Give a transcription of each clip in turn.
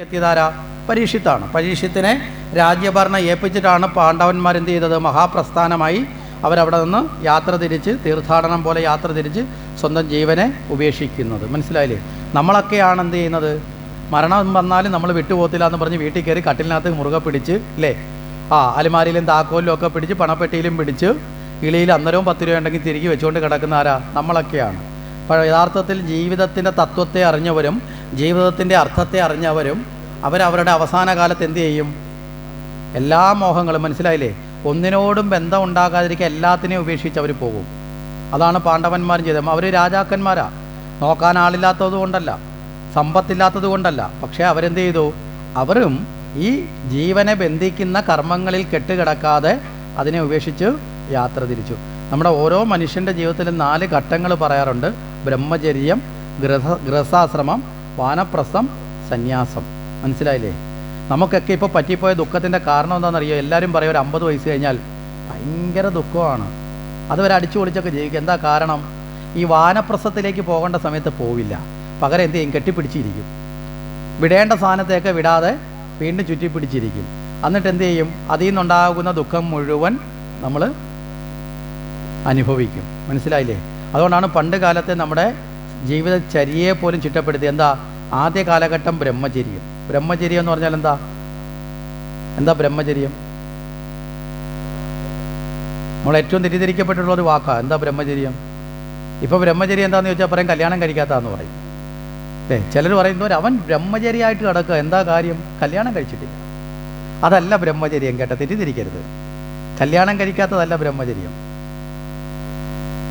എത്തിയതാരാ? പരീക്ഷിത്താണ്. പരീക്ഷത്തിനെ രാജ്യഭരണം ഏൽപ്പിച്ചിട്ടാണ് പാണ്ഡവന്മാരെന്ത് ചെയ്തത്? മഹാപ്രസ്ഥാനമായി അവരവിടെ നിന്ന് യാത്ര തിരിച്ച്, തീർത്ഥാടനം പോലെ യാത്ര തിരിച്ച് സ്വന്തം ജീവനെ ഉപേക്ഷിക്കുന്നത്. മനസ്സിലായില്ലേ? നമ്മളൊക്കെയാണ് എന്ത് ചെയ്യുന്നത്? മരണം വന്നാലും നമ്മൾ വിട്ടുപോകത്തില്ല എന്ന് പറഞ്ഞ് വീട്ടിൽ കയറി കട്ടിലിനകത്ത് മുറുകെ പിടിച്ച്, അല്ലേ, അലമാരിയിലും താക്കോലിലും ഒക്കെ പിടിച്ച്, പണപ്പെട്ടിയിലും പിടിച്ച്, ഇളിയിൽ അന്നരവും 10 രൂപ ഉണ്ടെങ്കിൽ തിരികെ വെച്ചുകൊണ്ട് കിടക്കുന്ന ആരാ? നമ്മളൊക്കെയാണ്. അപ്പോൾ യഥാർത്ഥത്തിൽ ജീവിതത്തിൻ്റെ തത്വത്തെ അറിഞ്ഞവരും ജീവിതത്തിൻ്റെ അർത്ഥത്തെ അറിഞ്ഞവരും അവരവരുടെ അവസാന കാലത്ത് എന്തു ചെയ്യും? എല്ലാ മോഹങ്ങളും, മനസ്സിലായില്ലേ, ഒന്നിനോടും ബന്ധം ഉണ്ടാകാതിരിക്കുക എല്ലാത്തിനെയും ഉപേക്ഷിച്ച് അവർ പോകും. അതാണ് പാണ്ഡവന്മാരും ചെയ്തത്. അവർ രാജാക്കന്മാരാ, നോക്കാൻ ആളില്ലാത്തത് കൊണ്ടല്ല, സമ്പത്തില്ലാത്തത് കൊണ്ടല്ല. പക്ഷേ അവരെന്ത് ചെയ്തു? അവരും ഈ ജീവനെ ബന്ധിക്കുന്ന കർമ്മങ്ങളിൽ കെട്ടുകിടക്കാതെ അതിനെ ഉപേക്ഷിച്ച് യാത്ര തിരിച്ചു. നമ്മുടെ ഓരോ മനുഷ്യൻ്റെ ജീവിതത്തിലും 4 ഘട്ടങ്ങൾ പറയാറുണ്ട്: ബ്രഹ്മചര്യം, ഗൃഹസ്ഥാശ്രമം, വാനപ്രസ്ഥം, സന്യാസം. മനസ്സിലായില്ലേ? നമുക്കൊക്കെ ഇപ്പോൾ പറ്റിപ്പോയ ദുഃഖത്തിൻ്റെ കാരണം എന്താണെന്നറിയോ? എല്ലാവരും പറയും ഒരു 50 വയസ്സ് കഴിഞ്ഞാൽ ഭയങ്കര ദുഃഖമാണ്, അതുവരെ അടിച്ചു പൊളിച്ചൊക്കെ ജീവിക്കും. എന്താ കാരണം? ഈ വാനപ്രസ്ഥത്തിലേക്ക് പോകേണ്ട സമയത്ത് പോവില്ല, പകരം എന്ത് ചെയ്യും? കെട്ടിപ്പിടിച്ചിരിക്കും. വിടേണ്ട സ്ഥാനത്തേക്ക് വിടാതെ വീണ്ടും ചുറ്റിപ്പിടിച്ചിരിക്കും. എന്നിട്ട് എന്ത് ചെയ്യും? അതിൽ നിന്നുണ്ടാകുന്ന ദുഃഖം മുഴുവൻ നമ്മൾ അനുഭവിക്കും. മനസ്സിലായില്ലേ? അതുകൊണ്ടാണ് പണ്ട് കാലത്തെ നമ്മുടെ ജീവിതചര്യയെ പോലും ചിട്ടപ്പെടുത്തി. എന്താ? ആദ്യ കാലഘട്ടം ബ്രഹ്മചര്യം. ബ്രഹ്മചര്യം എന്ന് പറഞ്ഞാൽ എന്താ ബ്രഹ്മചര്യം? നമ്മൾ ഏറ്റവും തെറ്റിദ്ധരിക്കപ്പെട്ടുള്ള ഒരു വാക്കാണ്. എന്താ ബ്രഹ്മചര്യം? ഇപ്പോൾ ബ്രഹ്മചര്യം എന്താണെന്ന് ചോദിച്ചാൽ പറയും കല്യാണം കഴിക്കാത്തതെന്ന് പറയും. ചിലർ പറയുന്നവർ അവൻ ബ്രഹ്മചര്യമായിട്ട് കിടക്കുക. എന്താ കാര്യം? കല്യാണം കഴിച്ചിട്ടില്ല. അതല്ല ബ്രഹ്മചര്യം. കേട്ടോ, തെറ്റിദ്ധരിക്കരുത്. കല്യാണം കഴിക്കാത്തതല്ല ബ്രഹ്മചര്യം.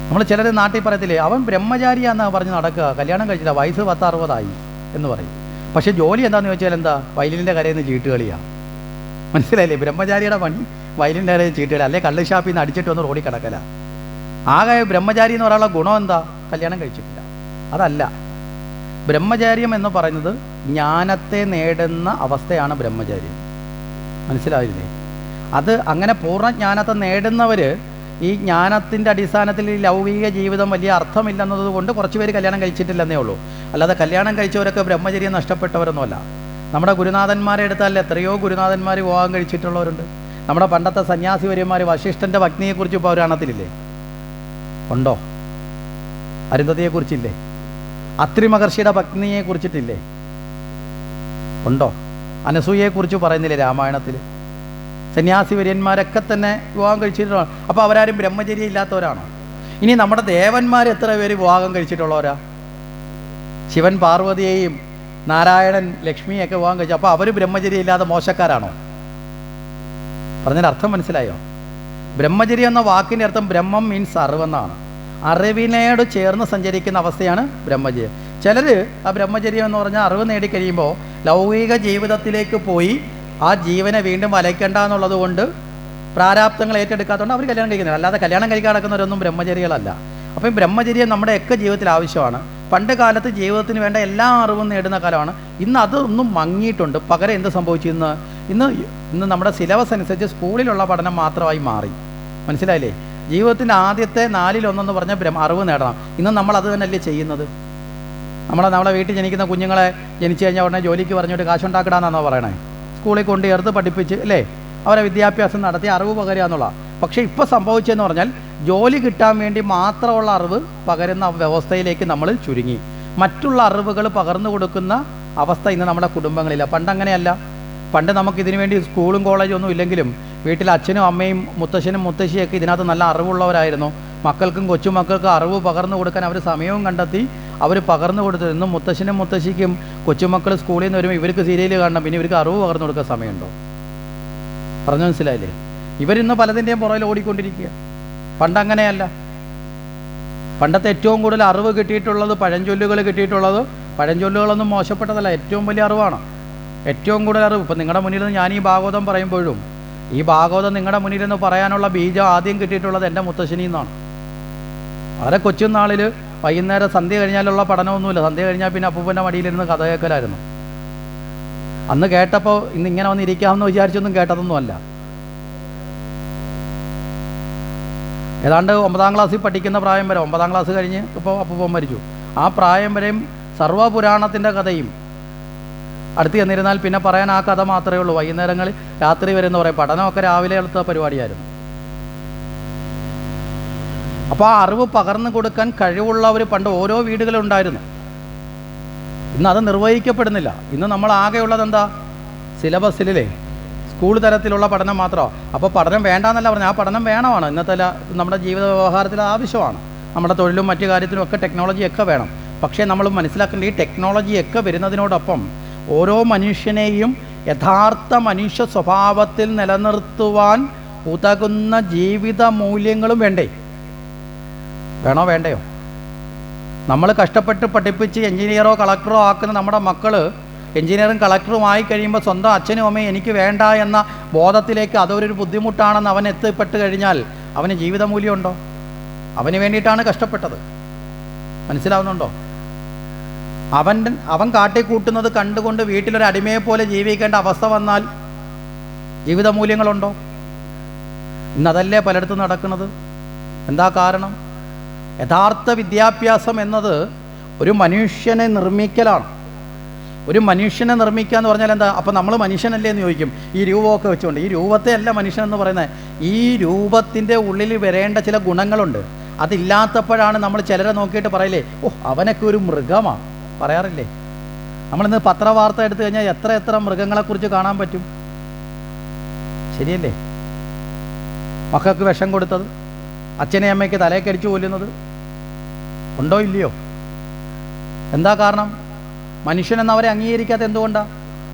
നമ്മൾ ചിലർ നാട്ടിൽ പറയത്തില്ലേ, അവൻ ബ്രഹ്മചാരിയാന്നാണ് പറഞ്ഞ് നടക്കുക, കല്യാണം കഴിച്ചില്ല, വയസ്സ് 10-60 എന്ന് പറയും. പക്ഷേ ജോലി എന്താണെന്ന് ചോദിച്ചാൽ എന്താ? വയലിൻ്റെ കരയിൽ നിന്ന് ചീട്ടുകളിയാണ്. മനസ്സിലായില്ലേ? ബ്രഹ്മചാരിയുടെ പണി വയലിൻ്റെ കരയിൽ ചീട്ടുകളി, അല്ലെ കള്ള് ഷാപ്പിൽ നിന്ന് അടിച്ചിട്ട് വന്ന് റോഡിൽ കിടക്കല. ആകെ ബ്രഹ്മചാരി എന്ന് പറയാനുള്ള ഗുണം എന്താ? കല്യാണം കഴിച്ചിട്ടില്ല. അതല്ല ബ്രഹ്മചാര്യം എന്ന് പറയുന്നത്. ജ്ഞാനത്തെ നേടുന്ന അവസ്ഥയാണ് ബ്രഹ്മചാര്യം. മനസ്സിലായില്ലേ? അത് അങ്ങനെ പൂർണ്ണജ്ഞാനത്തെ നേടുന്നവർ ഈ ജ്ഞാനത്തിൻ്റെ അടിസ്ഥാനത്തിൽ ഈ ലൗകിക ജീവിതം വലിയ അർത്ഥമില്ലെന്നത് കൊണ്ട് കുറച്ച് പേര് കല്യാണം കഴിച്ചിട്ടില്ലെന്നേ ഉള്ളൂ. അല്ലാതെ കല്യാണം കഴിച്ചവരൊക്കെ ബ്രഹ്മചര്യം നഷ്ടപ്പെട്ടവരൊന്നുമല്ല. നമ്മുടെ ഗുരുനാഥന്മാരെ എടുത്താൽ എത്രയോ ഗുരുനാഥന്മാർ വിവാഹം കഴിച്ചിട്ടുള്ളവരുണ്ട്. നമ്മുടെ പണ്ടത്തെ സന്യാസിവര്യന്മാർ വശിഷ്ഠൻ്റെ പത്നിയെക്കുറിച്ച് ഇപ്പോൾ പുരാണത്തിലില്ലേ? ഉണ്ടോ? അരുന്ധതിയെക്കുറിച്ചില്ലേ? അത്രി മഹർഷിയുടെ പത്നിയെക്കുറിച്ചിട്ടില്ലേ? ഉണ്ടോ? അനസൂയയെക്കുറിച്ച് പറയുന്നില്ലേ രാമായണത്തിൽ? സന്യാസി വര്യന്മാരൊക്കെ തന്നെ വിവാഹം കഴിച്ചിട്ടുള്ളതാണ്. അപ്പോൾ അവരാരും ബ്രഹ്മചര്യം ഇല്ലാത്തവരാണോ? ഇനി നമ്മുടെ ദേവന്മാർ എത്ര പേര് വിവാഹം കഴിച്ചിട്ടുള്ളവരാ? ശിവൻ പാർവതിയെയും നാരായണൻ ലക്ഷ്മിയൊക്കെ വിവാഹം കഴിച്ചു. അപ്പോൾ അവർ ബ്രഹ്മചര്യം ഇല്ലാതെ മോശക്കാരാണോ? പറഞ്ഞതിൻ്റെ അർത്ഥം മനസ്സിലായോ? ബ്രഹ്മചര്യം എന്ന വാക്കിൻ്റെ അർത്ഥം ബ്രഹ്മം മീൻസ് അറിവെന്നാണ്. അറിവിനോട് ചേർന്ന് സഞ്ചരിക്കുന്ന അവസ്ഥയാണ് ബ്രഹ്മചര്യം. ചിലർ ആ ബ്രഹ്മചര്യം എന്ന് പറഞ്ഞാൽ അറിവ് നേടിക്കഴിയുമ്പോൾ ലൗകിക ജീവിതത്തിലേക്ക് പോയി ആ ജീവനെ വീണ്ടും വലയ്ക്കണ്ട എന്നുള്ളത് കൊണ്ട് പ്രാരാബ്ദങ്ങൾ ഏറ്റെടുക്കാത്തതുകൊണ്ട് അവർ കല്യാണം കഴിക്കുന്നില്ല. അല്ലാതെ കല്യാണം കഴിക്കാൻ നടക്കുന്നവരൊന്നും ബ്രഹ്മചര്യകളല്ല. അപ്പം ബ്രഹ്മചര്യം നമ്മുടെയൊക്കെ ജീവിതത്തിൽ ആവശ്യമാണ്. പണ്ട് കാലത്ത് ജീവിതത്തിന് വേണ്ട എല്ലാ അറിവും നേടുന്ന കാലമാണ്. ഇന്ന് അതൊന്നും മങ്ങിയിട്ടുണ്ട്. പകരം എന്ത് സംഭവിച്ചു? ഇന്ന് നമ്മുടെ സിലബസ് അനുസരിച്ച് സ്കൂളിലുള്ള പഠനം മാത്രമായി മാറി. മനസ്സിലായില്ലേ? ജീവിതത്തിൻ്റെ ആദ്യത്തെ 4-1 പറഞ്ഞാൽ അറിവ് നേടണം. ഇന്ന് നമ്മൾ അത് തന്നെയല്ലേ ചെയ്യുന്നത്? നമ്മളെ വീട്ടിൽ ജനിക്കുന്ന കുഞ്ഞുങ്ങളെ ജനിച്ചു കഴിഞ്ഞാൽ ഉടനെ ജോലിക്ക് പറഞ്ഞിട്ട് കാശുണ്ടാക്കിടാന്നാണോ പറയണേ? സ്കൂളിൽ കൊണ്ട് ചേർത്ത് പഠിപ്പിച്ച്, അല്ലേ, അവരെ വിദ്യാഭ്യാസം നടത്തി അറിവ് പകരുക എന്നുള്ള. പക്ഷേ ഇപ്പോൾ സംഭവിച്ചതെന്ന് പറഞ്ഞാൽ ജോലി കിട്ടാൻ വേണ്ടി മാത്രമുള്ള അറിവ് പകരുന്ന വ്യവസ്ഥയിലേക്ക് നമ്മൾ ചുരുങ്ങി. മറ്റുള്ള അറിവുകൾ പകർന്നു കൊടുക്കുന്ന അവസ്ഥ ഇന്ന് നമ്മുടെ കുടുംബങ്ങളില്ല. പണ്ടങ്ങനെയല്ല. പണ്ട് നമുക്കിതിനു വേണ്ടി സ്കൂളും കോളേജും ഒന്നും ഇല്ലെങ്കിലും വീട്ടിൽ അച്ഛനും അമ്മയും മുത്തശ്ശനും മുത്തശ്ശിയൊക്കെ ഇതിനകത്ത് നല്ല അറിവുള്ളവരായിരുന്നു. മക്കൾക്കും കൊച്ചുമക്കൾക്കും അറിവ് പകർന്നു കൊടുക്കാൻ അവർ സമയവും കണ്ടെത്തി അവർ പകർന്നു കൊടുത്തു. ഇന്നും മുത്തശ്ശനും മുത്തശ്ശിക്കും കൊച്ചുമക്കൾ സ്കൂളിൽ നിന്ന് വരുമ്പോൾ ഇവർക്ക് സീരിയൽ കാണണം, പിന്നെ ഇവർക്ക് അറിവ് പകർന്നു കൊടുക്കാൻ സമയമുണ്ടോ? പറഞ്ഞു മനസ്സിലായില്ലേ? ഇവരിന്ന് പലതിൻ്റെയും പുറകിൽ ഓടിക്കൊണ്ടിരിക്കുക. പണ്ടങ്ങനെയല്ല. പണ്ടത്തെ ഏറ്റവും കൂടുതൽ അറിവ് കിട്ടിയിട്ടുള്ളത്, പഴഞ്ചൊല്ലുകൾ കിട്ടിയിട്ടുള്ളത്, പഴഞ്ചൊല്ലുകളൊന്നും മോശപ്പെട്ടതല്ല, ഏറ്റവും വലിയ അറിവാണ്. ഏറ്റവും കൂടുതൽ അറിവ് ഇപ്പം നിങ്ങളുടെ മുന്നിൽ നിന്ന് ഞാൻ ഈ ഭാഗവതം പറയുമ്പോഴും ഈ ഭാഗവതം നിങ്ങളുടെ മുന്നിൽ നിന്ന് പറയാനുള്ള ബീജം ആദ്യം കിട്ടിയിട്ടുള്ളത് എൻ്റെ മുത്തശ്ശനിൽ നിന്നാണ്. വളരെ കൊച്ചുനാളിൽ വൈകുന്നേരം സന്ധ്യ കഴിഞ്ഞാലുള്ള പഠനമൊന്നുമില്ല. സന്ധ്യ കഴിഞ്ഞാൽ പിന്നെ അപ്പൂപ്പൻ്റെ മടിയിലിരുന്ന് കഥ കേൾക്കലായിരുന്നു. അന്ന് കേട്ടപ്പോൾ ഇന്ന് ഇങ്ങനെ വന്നിരിക്കാമെന്ന് വിചാരിച്ചൊന്നും കേട്ടതൊന്നുമല്ല. ഏതാണ്ട് 9ാം ക്ലാസ്സിൽ പഠിക്കുന്ന പ്രായം വരെ, 9ാം ക്ലാസ് കഴിഞ്ഞ് ഇപ്പോൾ അപ്പൂപ്പൻ മരിച്ചു, ആ പ്രായം വരെയും സർവ്വപുരാണത്തിൻ്റെ കഥയും അടുത്ത് ചെന്നിരുന്നാൽ പിന്നെ പറയാൻ ആ കഥ മാത്രമേ ഉള്ളൂ. വൈകുന്നേരങ്ങളിൽ രാത്രി വരെ എന്ന് പറയും. പഠനമൊക്കെ രാവിലെ എടുത്ത പരിപാടിയായിരുന്നു. അപ്പോൾ ആ അറിവ് പകർന്നു കൊടുക്കാൻ കഴിവുള്ളവർ പണ്ട് ഓരോ വീടുകളുണ്ടായിരുന്നു. ഇന്ന് അത് നിർവഹിക്കപ്പെടുന്നില്ല. ഇന്ന് നമ്മൾ ആകെയുള്ളത് എന്താ? സിലബസിലെ സ്കൂൾ തരത്തിലുള്ള പഠനം മാത്രമാണ്. അപ്പോൾ പഠനം വേണ്ടാന്നല്ല പറഞ്ഞാൽ, ആ പഠനം വേണമാണ്. ഇന്നത്തെ നമ്മുടെ ജീവിത വ്യവഹാരത്തിൽ ആവശ്യമാണ്. നമ്മുടെ തൊഴിലും മറ്റു കാര്യത്തിലും ഒക്കെ ടെക്നോളജിയൊക്കെ വേണം. പക്ഷേ നമ്മൾ മനസ്സിലാക്കേണ്ട ഈ ടെക്നോളജിയൊക്കെ വരുന്നതിനോടൊപ്പം ഓരോ മനുഷ്യനെയും യഥാർത്ഥ മനുഷ്യ സ്വഭാവത്തിൽ നിലനിർത്തുവാൻ ഉതകുന്ന ജീവിത മൂല്യങ്ങളും വേണ്ടേ? വേണോ വേണ്ടയോ? നമ്മൾ കഷ്ടപ്പെട്ട് പഠിപ്പിച്ച് എഞ്ചിനീയറോ കളക്ടറോ ആക്കുന്ന നമ്മുടെ മക്കൾ എഞ്ചിനീയറും കളക്ടറും ആയി കഴിയുമ്പോൾ സ്വന്തം അച്ഛനും അമ്മയും എനിക്ക് വേണ്ട എന്ന ബോധത്തിലേക്ക് അതൊരു ബുദ്ധിമുട്ടാണെന്ന് അവൻ എത്തിപ്പെട്ട് കഴിഞ്ഞാൽ അവന് ജീവിത മൂല്യമുണ്ടോ? അവന് വേണ്ടിയിട്ടാണ് കഷ്ടപ്പെട്ടത്. മനസ്സിലാവുന്നുണ്ടോ? അവൻ കാട്ടിക്കൂട്ടുന്നത് കണ്ടുകൊണ്ട് വീട്ടിലൊരു അടിമയെപ്പോലെ ജീവിക്കേണ്ട അവസ്ഥ വന്നാൽ ജീവിത മൂല്യങ്ങളുണ്ടോ? ഇന്നതല്ലേ പലയിടത്തും നടക്കുന്നത്. എന്താ കാരണം? യഥാർത്ഥ വിദ്യാഭ്യാസം എന്നത് ഒരു മനുഷ്യനെ നിർമ്മിക്കലാണ്. ഒരു മനുഷ്യനെ നിർമ്മിക്കുക എന്ന് പറഞ്ഞാൽ എന്താ? അപ്പം നമ്മൾ മനുഷ്യനല്ലേ എന്ന് ചോദിക്കും. ഈ രൂപമൊക്കെ വെച്ചുകൊണ്ട് ഈ രൂപത്തെ അല്ല മനുഷ്യൻ എന്ന് പറയുന്നത്. ഈ രൂപത്തിൻ്റെ ഉള്ളിൽ വരേണ്ട ചില ഗുണങ്ങളുണ്ട്. അതില്ലാത്തപ്പോഴാണ് നമ്മൾ ചിലരെ നോക്കിയിട്ട് പറയില്ലേ, ഓ അവനൊക്കെ ഒരു മൃഗമാണ് പറയാറില്ലേ? നമ്മളിന്ന് പത്രവാർത്ത എടുത്തു കഴിഞ്ഞാൽ എത്ര മൃഗങ്ങളെക്കുറിച്ച് കാണാൻ പറ്റും. ശരിയല്ലേ? മക്കൾക്ക് വിഷം കൊടുത്തത്, അച്ഛനെ അമ്മയ്ക്ക് തലയ്ക്കടിച്ചു കൊല്ലുന്നത് ഉണ്ടോ ഇല്ലയോ? എന്താ കാരണം? മനുഷ്യനെന്നവരെ അംഗീകരിക്കാത്ത എന്തുകൊണ്ടാണ്?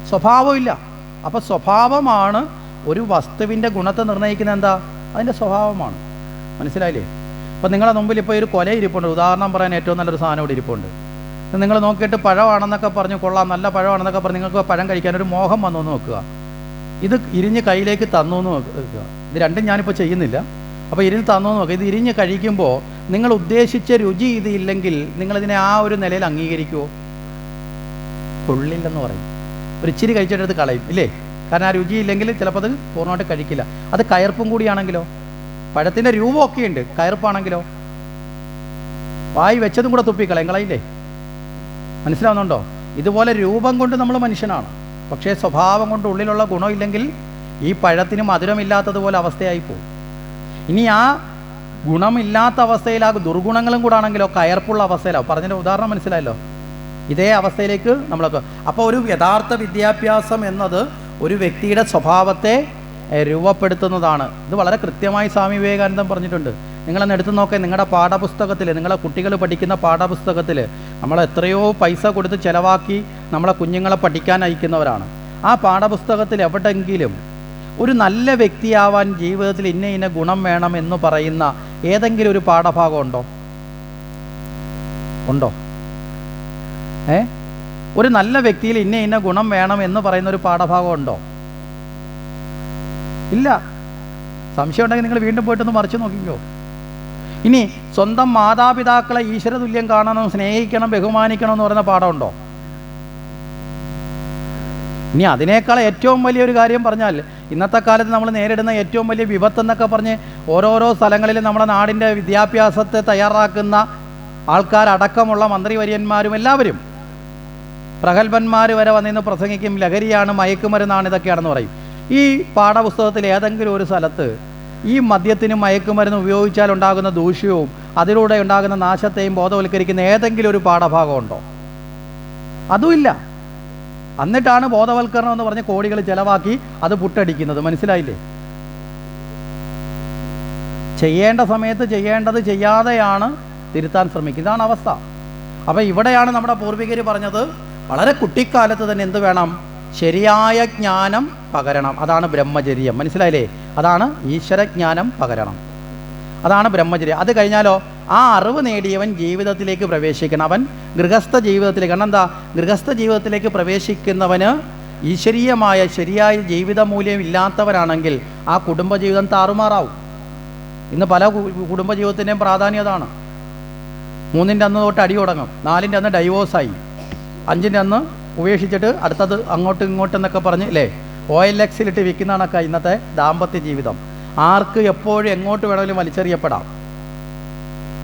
സ്വഭാവമില്ല. അപ്പോൾ സ്വഭാവമാണ് ഒരു വസ്തുവിൻ്റെ ഗുണത്തെ നിർണ്ണയിക്കുന്നത്. എന്താ? അതിൻ്റെ സ്വഭാവമാണ്. മനസ്സിലായില്ലേ? അപ്പോൾ നിങ്ങളെ മുമ്പിൽ ഇപ്പോൾ ഒരു കൊല ഇരിപ്പുണ്ട്. ഉദാഹരണം പറയാൻ ഏറ്റവും നല്ലൊരു സാധനം ഇവിടെ ഇരിപ്പുണ്ട്. നിങ്ങൾ നോക്കിയിട്ട് പഴമാണെന്നൊക്കെ പറഞ്ഞ് കൊള്ളാം, നല്ല പഴമാണെന്നൊക്കെ പറഞ്ഞ് നിങ്ങൾക്ക് പഴം കഴിക്കാനൊരു മോഹം വന്നു എന്ന് നോക്കുക. ഇത് ഇരിഞ്ഞ് കയ്യിലേക്ക് തന്നു എന്ന് നോക്കുക. ഇത് രണ്ടും ഞാനിപ്പോൾ ചെയ്യുന്നില്ല. അപ്പോൾ ഇരിഞ്ഞ് തന്നു എന്ന് നോക്കുക. ഇത് ഇരിഞ്ഞ് കഴിക്കുമ്പോൾ നിങ്ങൾ ഉദ്ദേശിച്ച രുചി ഇതില്ലെങ്കിൽ നിങ്ങളിതിനെ ആ ഒരു നിലയിൽ അംഗീകരിക്കുമോ? കൊള്ളില്ലെന്ന് പറയും. ഒരു ഇച്ചിരി കഴിച്ചിട്ട് കളയും ഇല്ലേ? കാരണം ആ രുചിയില്ലെങ്കിൽ ചിലപ്പോൾ അത് പൂർണ്ണമായിട്ട് കഴിക്കില്ല. അത് കയർപ്പും കൂടിയാണെങ്കിലോ? പഴത്തിൻ്റെ രൂപമൊക്കെ ഉണ്ട്, കയർപ്പാണെങ്കിലോ വായി വെച്ചതും കൂടെ തുപ്പിക്കളയും, കളയില്ലേ? മനസ്സിലാവുന്നുണ്ടോ? ഇതുപോലെ രൂപം കൊണ്ട് നമ്മൾ മനുഷ്യനാണ്, പക്ഷേ സ്വഭാവം കൊണ്ട് ഉള്ളിലുള്ള ഗുണമില്ലെങ്കിൽ ഈ പഴത്തിന് മധുരമില്ലാത്തതുപോലെ അവസ്ഥയായിപ്പോവും. ഇനി ആ ഗുണമില്ലാത്ത അവസ്ഥയിലാകും ദുർഗുണങ്ങളും കൂടെ ആണെങ്കിലോ കയർപ്പുള്ള അവസ്ഥയിലാവും. പറഞ്ഞതിൻ്റെ ഉദാഹരണം മനസ്സിലായല്ലോ? ഇതേ അവസ്ഥയിലേക്ക് നമ്മളൊക്കെ. അപ്പോൾ ഒരു യഥാർത്ഥ വിദ്യാഭ്യാസം എന്നത് ഒരു വ്യക്തിയുടെ സ്വഭാവത്തെ രൂപപ്പെടുത്തുന്നതാണ്. ഇത് വളരെ കൃത്യമായി സ്വാമി വിവേകാനന്ദൻ പറഞ്ഞിട്ടുണ്ട്. നിങ്ങളെന്ന് എടുത്തു നോക്കാൻ, നിങ്ങളുടെ പാഠപുസ്തകത്തിൽ, നിങ്ങളെ കുട്ടികൾ പഠിക്കുന്ന പാഠപുസ്തകത്തിൽ നമ്മൾ എത്രയോ പൈസ കൊടുത്ത് ചിലവാക്കി നമ്മളെ കുഞ്ഞുങ്ങളെ പഠിക്കാൻ അയക്കുന്നവരാണ്. ആ പാഠപുസ്തകത്തിൽ എവിടെയെങ്കിലും ഒരു നല്ല വ്യക്തിയാവാൻ ജീവിതത്തിൽ ഇന്ന ഗുണം വേണം എന്ന് പറയുന്ന ഏതെങ്കിലും ഒരു പാഠഭാഗം ഉണ്ടോ? ഉണ്ടോ? ഒരു നല്ല വ്യക്തിയിൽ ഇന്ന ഗുണം വേണം എന്ന് പറയുന്ന ഒരു പാഠഭാഗം ഉണ്ടോ? ഇല്ല. സംശയം ഉണ്ടെങ്കിൽ നിങ്ങൾ വീണ്ടും പോയിട്ടൊന്ന് മറിച്ച് നോക്കിക്കോ. ഇനി സ്വന്തം മാതാപിതാക്കളെ ഈശ്വരതുല്യം കാണണം, സ്നേഹിക്കണം, ബഹുമാനിക്കണം എന്ന് പറയുന്ന പാഠമുണ്ടോ? ഇനി അതിനേക്കാൾ ഏറ്റവും വലിയൊരു കാര്യം പറഞ്ഞാൽ, ഇന്നത്തെ കാലത്ത് നമ്മൾ നേരിടുന്ന ഏറ്റവും വലിയ വിപത്തെന്നൊക്കെ പറഞ്ഞ് ഓരോരോ സ്ഥലങ്ങളിലും നമ്മുടെ നാടിൻ്റെ വിദ്യാഭ്യാസത്തെ തയ്യാറാക്കുന്ന ആൾക്കാരടക്കമുള്ള മന്ത്രിവര്യന്മാരും എല്ലാവരും പ്രഗത്ഭന്മാർ വരെ വന്നിന്ന് പ്രസംഗിക്കും, ലഹരിയാണ്, മയക്കുമരുന്നാണ്, ഇതൊക്കെയാണെന്ന് പറയും. ഈ പാഠപുസ്തകത്തിൽ ഏതെങ്കിലും ഒരു സ്ഥലത്ത് ഈ മദ്യത്തിനും മയക്കുമരുന്ന് ഉപയോഗിച്ചാൽ ഉണ്ടാകുന്ന ദൂഷ്യവും അതിലൂടെ ഉണ്ടാകുന്ന നാശത്തെയും ബോധവൽക്കരിക്കുന്ന ഏതെങ്കിലും ഒരു പാഠഭാഗമുണ്ടോ? അതുമില്ല. എന്നിട്ടാണ് ബോധവൽക്കരണം എന്ന് പറഞ്ഞ് കോടികൾ ചിലവാക്കി അത് പുട്ടടിക്കുന്നത്. മനസ്സിലായില്ലേ? ചെയ്യേണ്ട സമയത്ത് ചെയ്യേണ്ടത് ചെയ്യാതെയാണ് തിരുത്താൻ ശ്രമിക്കുന്നത്. ഇതാണ് അവസ്ഥ. അപ്പോൾ ഇവിടെയാണ് നമ്മുടെ പൂർവികർ പറഞ്ഞത്, വളരെ കുട്ടിക്കാലത്ത് തന്നെ എന്ത് വേണം? ശരിയായ ജ്ഞാനം പകരണം. അതാണ് ബ്രഹ്മചര്യം. മനസ്സിലായില്ലേ? അതാണ് ഈശ്വരജ്ഞാനം പകരണം. അതാണ് ബ്രഹ്മചര്യം. അത് കഴിഞ്ഞാലോ ആ അറിവ് നേടിയവൻ ജീവിതത്തിലേക്ക് പ്രവേശിക്കണം. അവൻ ഗൃഹസ്ഥ ജീവിതത്തിലേക്ക്. കാരണം എന്താ? ഗൃഹസ്ഥ ജീവിതത്തിലേക്ക് പ്രവേശിക്കുന്നവന് ഈശ്വരീയമായ ശരിയായ ജീവിത മൂല്യം ഇല്ലാത്തവരാണെങ്കിൽ ആ കുടുംബജീവിതം താറുമാറാവും. ഇന്ന് പല കുടുംബജീവിതത്തിൻ്റെയും പ്രാധാന്യം അതാണ്. 3-ൻ്റെ അന്ന് തൊട്ട് അടി തുടങ്ങും, 4-ൻ്റെ അന്ന് ഡൈവോഴ്സായി, 5-ൻ്റെ അന്ന് ഉപേക്ഷിച്ചിട്ട് അടുത്തത് അങ്ങോട്ടും ഇങ്ങോട്ടെന്നൊക്കെ പറഞ്ഞ് അല്ലേ OLX-ലിട്ട് വിൽക്കുന്നതാണൊക്കെ ഇന്നത്തെ ദാമ്പത്യ ജീവിതം. ആർക്ക് എപ്പോഴും എങ്ങോട്ട് വേണമെങ്കിലും വലിച്ചെറിയപ്പെടാം.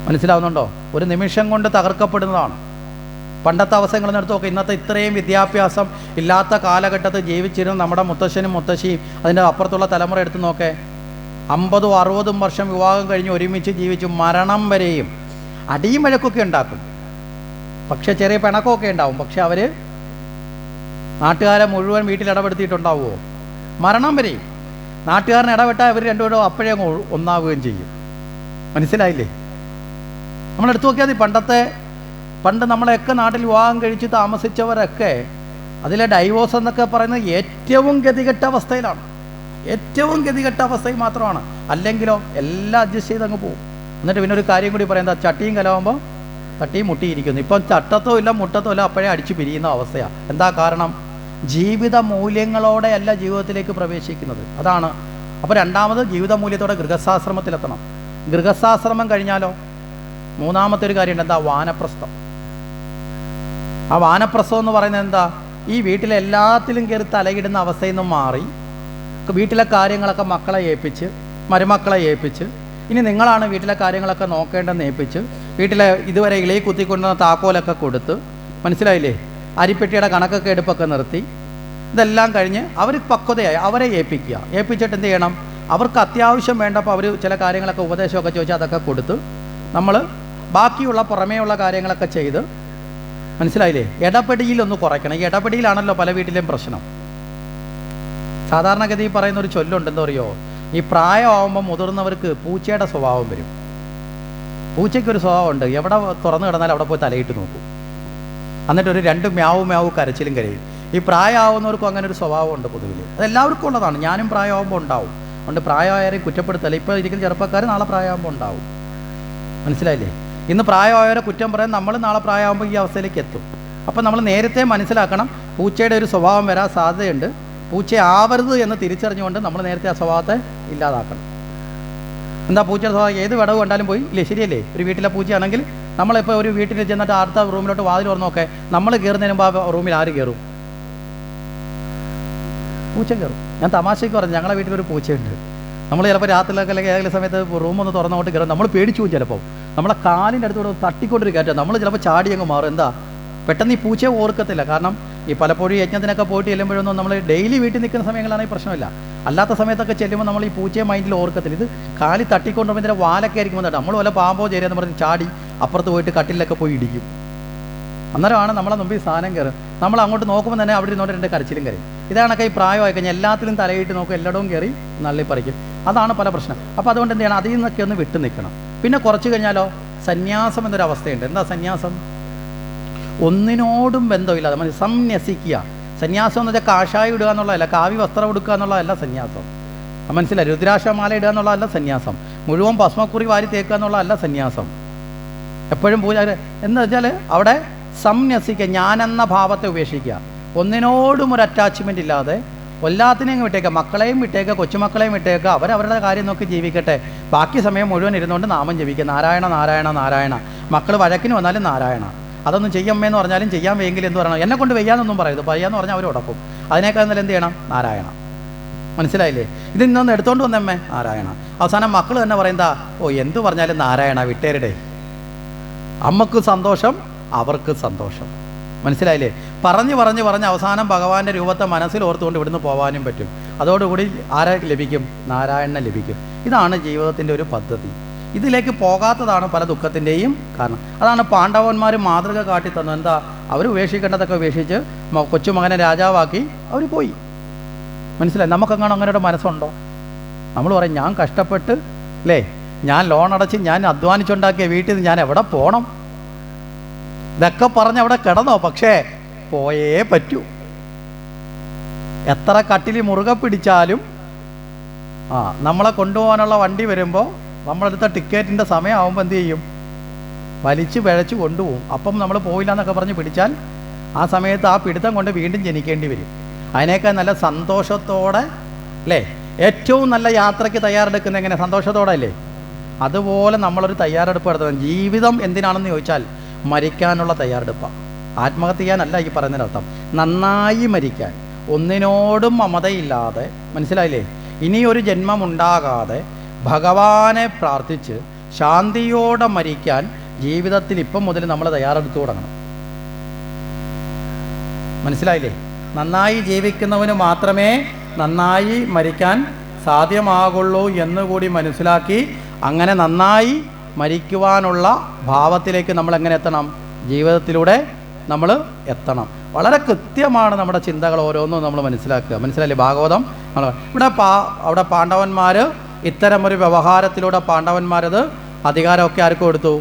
മനസ്സിലാവുന്നുണ്ടോ? ഒരു നിമിഷം കൊണ്ട് തകർക്കപ്പെടുന്നതാണ്. പണ്ടത്തെ അവസ്ഥകളെടുത്ത് നോക്കുക. ഇന്നത്തെ ഇത്രയും വിദ്യാഭ്യാസം ഇല്ലാത്ത കാലഘട്ടത്തിൽ ജീവിച്ചിരുന്ന നമ്മുടെ മുത്തശ്ശനും മുത്തശ്ശിയും അതിൻ്റെ അപ്പുറത്തുള്ള തലമുറ എടുത്ത് നോക്കേ. 50-60 വർഷം വിവാഹം കഴിഞ്ഞ് ഒരുമിച്ച് ജീവിച്ചു മരണം വരെയും അടിയും വഴക്കൊക്കെ ഉണ്ടാക്കും, പക്ഷേ ചെറിയ പിണക്കമൊക്കെ ഉണ്ടാവും. പക്ഷെ അവർ നാട്ടുകാരെ മുഴുവൻ വീട്ടിൽ ഇടപെടുത്തിയിട്ടുണ്ടാവുമോ? മരണം വരെയും നാട്ടുകാരനെ ഇടപെട്ടാൽ അവർ രണ്ടുപേരും അപ്പോഴേ അങ്ങ് ഒന്നാവുകയും ചെയ്യും. മനസ്സിലായില്ലേ? നമ്മളെടുത്ത് നോക്കിയാൽ മതി. പണ്ട് നമ്മളെയൊക്കെ നാട്ടിൽ വിവാഹം കഴിച്ച് താമസിച്ചവരൊക്കെ അതിലെ ഡൈവോഴ്സ് എന്നൊക്കെ പറയുന്നത് ഏറ്റവും ഗതികെട്ട അവസ്ഥയിലാണ്. ഏറ്റവും ഗതികെട്ട അവസ്ഥയിൽ മാത്രമാണ്. അല്ലെങ്കിലോ എല്ലാം അഡ്ജസ്റ്റ് ചെയ്ത് അങ്ങ് പോകും. എന്നിട്ട് പിന്നെ ഒരു കാര്യം കൂടി പറയുന്നത്, ചട്ടിയും കലവുമ്പോൾ തട്ടിയും മുട്ടിയിരിക്കുന്നു. ഇപ്പം ചട്ടത്തോ ഇല്ല മുട്ടത്തോ ഇല്ല, അപ്പോഴേ അടിച്ച് പിരിയുന്ന അവസ്ഥയാണ്. എന്താ കാരണം? ജീവിത മൂല്യങ്ങളോടെ അല്ല ജീവിതത്തിലേക്ക് പ്രവേശിക്കുന്നത്. അതാണ്. അപ്പോൾ രണ്ടാമത് ജീവിത മൂല്യത്തോടെ ഗൃഹസ്ഥാശ്രമത്തിലെത്തണം. ഗൃഹസ്ഥാശ്രമം കഴിഞ്ഞാലോ മൂന്നാമത്തെ ഒരു കാര്യമുണ്ട്. എന്താ? വാനപ്രസ്ഥം. ആ വാനപ്രസ്ഥം എന്ന് പറയുന്നത് എന്താ? ഈ വീട്ടിലെ എല്ലാത്തിലും കയറി തലയിടുന്ന അവസ്ഥയിൽ നിന്നും മാറി വീട്ടിലെ കാര്യങ്ങളൊക്കെ മക്കളെ ഏൽപ്പിച്ച്, മരുമക്കളെ ഏൽപ്പിച്ച്, ഇനി നിങ്ങളാണ് വീട്ടിലെ കാര്യങ്ങളൊക്കെ നോക്കേണ്ടതെന്ന് ഏൽപ്പിച്ച്, വീട്ടിലെ ഇതുവരെ ഇളയിൽ കുത്തിക്കൊണ്ടുവന്ന താക്കോലൊക്കെ കൊടുത്ത്, മനസ്സിലായില്ലേ, അരിപ്പെട്ടിയുടെ കണക്കൊക്കെ എടുപ്പൊക്കെ നിർത്തി, ഇതെല്ലാം കഴിഞ്ഞ് അവർ പക്വതയായി അവരെ ഏൽപ്പിക്കുക. ഏൽപ്പിച്ചിട്ട് എന്ത് ചെയ്യണം? അവർക്ക് അത്യാവശ്യം വേണ്ടപ്പോൾ അവർ ചില കാര്യങ്ങളൊക്കെ ഉപദേശമൊക്കെ ചോദിച്ചാൽ അതൊക്കെ കൊടുത്ത് നമ്മൾ ബാക്കിയുള്ള പുറമേയുള്ള കാര്യങ്ങളൊക്കെ ചെയ്ത്, മനസ്സിലായില്ലേ, ഇടപെടിയിലൊന്ന് കുറയ്ക്കണം. ഈ ഇടപെടിയിലാണല്ലോ പല വീട്ടിലെയും പ്രശ്നം. സാധാരണഗതി പറയുന്ന ഒരു ചൊല്ലുണ്ട്, എന്താ പറയുമോ, ഈ പ്രായമാകുമ്പോൾ മുതിർന്നവർക്ക് പൂച്ചയുടെ സ്വഭാവം വരും. പൂച്ചയ്ക്കൊരു സ്വഭാവമുണ്ട്, എവിടെ തുറന്നു കിടന്നാൽ അവിടെ പോയി തലയിട്ട് നോക്കും, എന്നിട്ടൊരു 2 മ്യാവ് കരച്ചിലും കരയും. ഈ പ്രായമാവുന്നവർക്കും അങ്ങനെ ഒരു സ്വഭാവമുണ്ട് പൊതുവിൽ. അതെല്ലാവർക്കും ഉള്ളതാണ്. ഞാനും പ്രായമാകുമ്പോൾ ഉണ്ടാവും. അതുകൊണ്ട് പ്രായമായവരെയും കുറ്റപ്പെടുത്തല്ല. ഇപ്പോൾ ഇരിക്കുന്ന ചെറുപ്പക്കാർ നാളെ പ്രായമാകുമ്പോൾ ഉണ്ടാവും. മനസ്സിലായില്ലേ? ഇന്ന് പ്രായമായവരെ കുറ്റം പറയാൻ നമ്മൾ നാളെ പ്രായമാകുമ്പോൾ ഈ അവസ്ഥയിലേക്ക് എത്തും. അപ്പം നമ്മൾ നേരത്തെ മനസ്സിലാക്കണം, പൂച്ചയുടെ ഒരു സ്വഭാവം വരാൻ സാധ്യതയുണ്ട്. പൂച്ചയാവരുത് എന്ന് തിരിച്ചറിഞ്ഞുകൊണ്ട് നമ്മൾ നേരത്തെ ആ സ്വഭാവത്തെ ഇല്ലാതാക്കണം. എന്താ പൂച്ചയുടെ സ്വഭാവം? ഏത് വിടവ് കണ്ടാലും പോയി ഇല്ലേ? ശരിയല്ലേ? ഒരു വീട്ടിലെ പൂച്ചയാണെങ്കിൽ നമ്മളിപ്പോൾ ഒരു വീട്ടിൽ ചെന്നിട്ട് അടുത്ത റൂമിലോട്ട് വാതിൽ തുറന്നൊക്കെ നമ്മൾ കയറുന്നതിന് മുമ്പ് ആ റൂമിൽ ആര് കയറും? പൂച്ച കയറും. ഞാൻ തമാശയ്ക്ക് പറഞ്ഞു, ഞങ്ങളുടെ വീട്ടിലൊരു പൂച്ചയുണ്ട്. നമ്മൾ ചിലപ്പോൾ രാത്രിയിലൊക്കെ അല്ലെങ്കിൽ ഏതെങ്കിലും സമയത്ത് റൂമൊന്ന് തുറന്നോട്ട് കയറും. നമ്മൾ പേടിച്ചു പോകും. ചിലപ്പോൾ നമ്മളെ കാലിൻ്റെ അടുത്തോടെ തട്ടിക്കൊണ്ടൊരു കയറ്റം നമ്മൾ ചിലപ്പോൾ ചാടി അങ്ങ് മാറും. എന്താ? പെട്ടെന്ന് ഈ പൂച്ചയെ ഓർക്കത്തില്ല. കാരണം ഈ പലപ്പോഴും യജ്ഞത്തിനൊക്കെ പോയിട്ട് ചെല്ലുമ്പോഴൊന്നും നമ്മൾ ഡെയിലി വീട്ടിൽ നിൽക്കുന്ന സമയങ്ങളാണെങ്കിൽ പ്രശ്നമില്ല. അല്ലാത്ത സമയത്തൊക്കെ ചെല്ലുമ്പോൾ നമ്മൾ ഈ പൂച്ചയെ മൈൻഡിൽ ഓർക്കത്തില്ല. ഇത് കാലി തട്ടിക്കൊണ്ടുമ്പോൾ ഇതിൻ്റെ വാലൊക്കെ ആയിരിക്കും നമ്മൾ വല്ല പാമ്പോ ചേരിയെന്ന് പറഞ്ഞ് ചാടി അപ്പുറത്ത് പോയിട്ട് കട്ടിലൊക്കെ പോയി ഇടിക്കും. അന്നേരമാണ് നമ്മളെ മുമ്പിൽ സാധനം കയറും. നമ്മൾ അങ്ങോട്ട് നോക്കുമ്പോൾ തന്നെ അവിടെ ഇരുന്നോണ്ട് 2 കരച്ചിലും കയറും. ഇതാണൊക്കെ ഈ പ്രായമായി കഴിഞ്ഞാൽ എല്ലാത്തിലും തലയിട്ട് നോക്കും, എല്ലായിടവും കയറി നള്ളി പറിക്കും. അതാണ് പല പ്രശ്നം. അപ്പോൾ അതുകൊണ്ട് എന്ത് ചെയ്യണം? അതിൽ നിന്നൊക്കെ ഒന്ന് വിട്ടു നിൽക്കണം. പിന്നെ കുറച്ച് കഴിഞ്ഞാലോ സന്യാസം എന്നൊരവസ്ഥയുണ്ട്. എന്താ സന്യാസം? ഒന്നിനോടും ബന്ധമില്ലാതെ നമ്മൾ സംന്യസിക്കുക. സന്യാസം എന്ന് വെച്ചാൽ കാഷായം ഇടുക എന്നുള്ളതല്ല, കാവ്യ വസ്ത്രം എടുക്കുക എന്നുള്ളതല്ല സന്യാസം. മനസ്സിലായി? രുദ്രാക്ഷമാല ഇടുക എന്നുള്ളതല്ല സന്യാസം. മുഴുവൻ ഭസ്മക്കുറി വാരി തേക്കുക എന്നുള്ളതല്ല സന്യാസം. എപ്പോഴും പൂജ എന്ന് വെച്ചാൽ അവിടെ സംന്യസിക്കുക, ഞാനെന്ന ഭാവത്തെ ഉപേക്ഷിക്കുക. ഒന്നിനോടും ഒരു അറ്റാച്ച്മെൻ്റ് ഇല്ലാതെ എല്ലാത്തിനെയും വിട്ടേക്കുക. മക്കളെയും വിട്ടേക്കുക, കൊച്ചുമക്കളെയും വിട്ടേക്കുക. അവരവരുടെ കാര്യം നോക്കി ജീവിക്കട്ടെ. ബാക്കി സമയം മുഴുവൻ ഇരുന്നുകൊണ്ട് നാമം ജപിക്കുക. നാരായണ നാരായണ നാരായണ. മക്കൾ വഴക്കിന് വന്നാലും നാരായണ. അതൊന്നും ചെയ്യമ്മയെന്ന് പറഞ്ഞാലും ചെയ്യാൻ വയ്യെങ്കിൽ എന്ത് പറയണം? എന്നെ കൊണ്ട് വയ്യാന്നൊന്നും പറയരുത്. വയ്യാന്ന് പറഞ്ഞാൽ അവർ ഉടക്കും. അതിനേക്കാൾ എന്നാലും എന്ത് ചെയ്യണം? നാരായണ. മനസ്സിലായില്ലേ? ഇത് ഇന്നൊന്ന് എടുത്തോണ്ട് വന്നമ്മേ നാരായണ. അവസാനം മക്കൾ തന്നെ പറയുന്നതാ, ഓ എന്തു പറഞ്ഞാലും നാരായണ വിട്ടേരുടെ. അമ്മക്ക് സന്തോഷം, അവർക്ക് സന്തോഷം. മനസ്സിലായില്ലേ? പറഞ്ഞ് പറഞ്ഞ് പറഞ്ഞ് അവസാനം ഭഗവാന്റെ രൂപത്തെ മനസ്സിൽ ഓർത്തുകൊണ്ട് ഇവിടുന്ന് പോകാനും പറ്റും. അതോടുകൂടി ആരെ ലഭിക്കും? നാരായണനെ ലഭിക്കും. ഇതാണ് ജീവിതത്തിൻ്റെ ഒരു പദ്ധതി. ഇതിലേക്ക് പോകാത്തതാണ് പല ദുഃഖത്തിൻ്റെയും കാരണം. അതാണ് പാണ്ഡവന്മാർ മാതൃക കാട്ടി തന്നത്. എന്താ? അവർ ഉപേക്ഷിക്കേണ്ടതൊക്കെ ഉപേക്ഷിച്ച് കൊച്ചുമകനെ രാജാവാക്കി അവർ പോയി. മനസ്സിലായി? നമുക്കെങ്ങനെ അങ്ങനെ ഒരു മനസ്സുണ്ടോ? നമ്മൾ പറയും, ഞാൻ കഷ്ടപ്പെട്ട് അല്ലേ, ഞാൻ ലോൺ അടച്ച് ഞാൻ അധ്വാനിച്ചുണ്ടാക്കിയ വീട്ടിൽ നിന്ന് ഞാൻ എവിടെ പോകണം? ഇതൊക്കെ പറഞ്ഞ് അവിടെ കിടന്നോ? പക്ഷേ പോയേ പറ്റൂ. എത്ര കട്ടിൽ മുറുകെ പിടിച്ചാലും നമ്മളെ കൊണ്ടുപോകാനുള്ള വണ്ടി വരുമ്പോൾ നമ്മളെടുത്ത ടിക്കറ്റിൻ്റെ സമയമാകുമ്പോൾ എന്ത് ചെയ്യും? വലിച്ച് പിഴച്ച് കൊണ്ടുപോകും. അപ്പം നമ്മൾ പോയില്ല എന്നൊക്കെ പറഞ്ഞ് പിടിച്ചാൽ ആ സമയത്ത് ആ പിടുത്തം കൊണ്ട് വീണ്ടും ജനിക്കേണ്ടി വരും. അതിനേക്കാൾ നല്ല സന്തോഷത്തോടെ അല്ലേ, ഏറ്റവും നല്ല യാത്രയ്ക്ക് തയ്യാറെടുക്കുന്ന എങ്ങനെ? സന്തോഷത്തോടെ അല്ലേ? അതുപോലെ നമ്മളൊരു തയ്യാറെടുപ്പ് നടത്തണം. ജീവിതം എന്തിനാണെന്ന് ചോദിച്ചാൽ മരിക്കാനുള്ള തയ്യാറെടുപ്പാണ്. ആത്മഹത്യ ചെയ്യാനല്ല ഈ പറയുന്നതിനർത്ഥം. നന്നായി മരിക്കാൻ, ഒന്നിനോടും മമതയില്ലാതെ, മനസ്സിലായില്ലേ, ഇനിയൊരു ജന്മമുണ്ടാകാതെ ഭഗവാനെ പ്രാർത്ഥിച്ച് ശാന്തിയോടെ മരിക്കാൻ ജീവിതത്തിൽ ഇപ്പം മുതൽ നമ്മൾ തയ്യാറെടുത്ത് തുടങ്ങണം. മനസ്സിലായില്ലേ? നന്നായി ജീവിക്കുന്നവന് മാത്രമേ നന്നായി മരിക്കാൻ സാധ്യമാകുള്ളൂ എന്നുകൂടി മനസ്സിലാക്കി അങ്ങനെ നന്നായി മരിക്കുവാനുള്ള ഭാവത്തിലേക്ക് നമ്മൾ എങ്ങനെ എത്തണം? ജീവിതത്തിലൂടെ നമ്മൾ എത്തണം. വളരെ കൃത്യമാണ് നമ്മുടെ ചിന്തകൾ ഓരോന്നും നമ്മൾ മനസ്സിലാക്കുക. മനസ്സിലായില്ലേ? ഭാഗവതം ഇവിടെ അവിടെ പാണ്ഡവന്മാർ ഇത്തരമൊരു വ്യവഹാരത്തിലൂടെ പാണ്ഡവന്മാരത് അധികാരമൊക്കെ ആർക്ക് കൊടുത്തു?